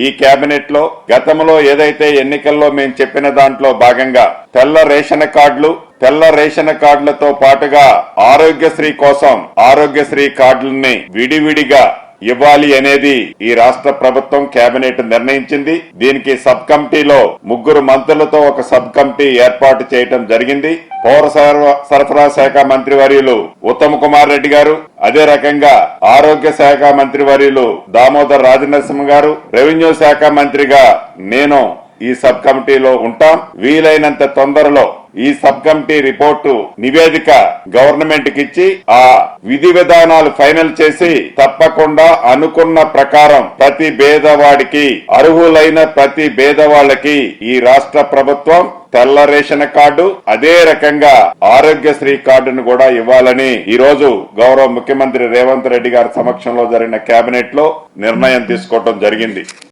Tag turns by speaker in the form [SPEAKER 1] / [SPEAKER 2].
[SPEAKER 1] ఈ కేబినెట్ లో గతంలో ఏదైతే ఎన్నికల్లో మేము చెప్పిన దాంట్లో భాగంగా తెల్ల రేషన్ కార్డులతో పాటుగా ఆరోగ్యశ్రీ కోసం ఆరోగ్యశ్రీ కార్డులని విడివిడిగా ఇవ్వాలి అనేది ఈ రాష్ట్ర ప్రభుత్వం కేబినెట్ నిర్ణయించింది. దీనికి సబ్ కమిటీలో 3 మంత్రులతో ఒక సబ్ కమిటీ ఏర్పాటు చేయడం జరిగింది. పౌర సరఫరా శాఖ మంత్రివర్యులు ఉత్తమ్ కుమార్ రెడ్డి గారు, అదే రకంగా ఆరోగ్య శాఖ మంత్రివర్యులు దామోదర్ రాజనరసింహ గారు, రెవెన్యూ శాఖ మంత్రిగా నేను ఈ సబ్ కమిటీలో ఉంటాం. వీలైనంత తొందరలో ఈ సబ్ కమిటీ రిపోర్టు నివేదిక గవర్నమెంట్ కి ఇచ్చి ఆ విధి విధానాలు ఫైనల్ చేసి తప్పకుండా అనుకున్న ప్రకారం ప్రతి పేదవాడికి, అర్హులైన ప్రతి పేదవాళ్ళకి ఈ రాష్ట్ర ప్రభుత్వం తెల్ల రేషన్ కార్డు, అదే రకంగా ఆరోగ్యశ్రీ కార్డును కూడా ఇవ్వాలని ఈ రోజు గౌరవ ముఖ్యమంత్రి రేవంత్ రెడ్డి గారి సమక్షంలో జరిగిన కేబినెట్ లో నిర్ణయం తీసుకోవడం జరిగింది.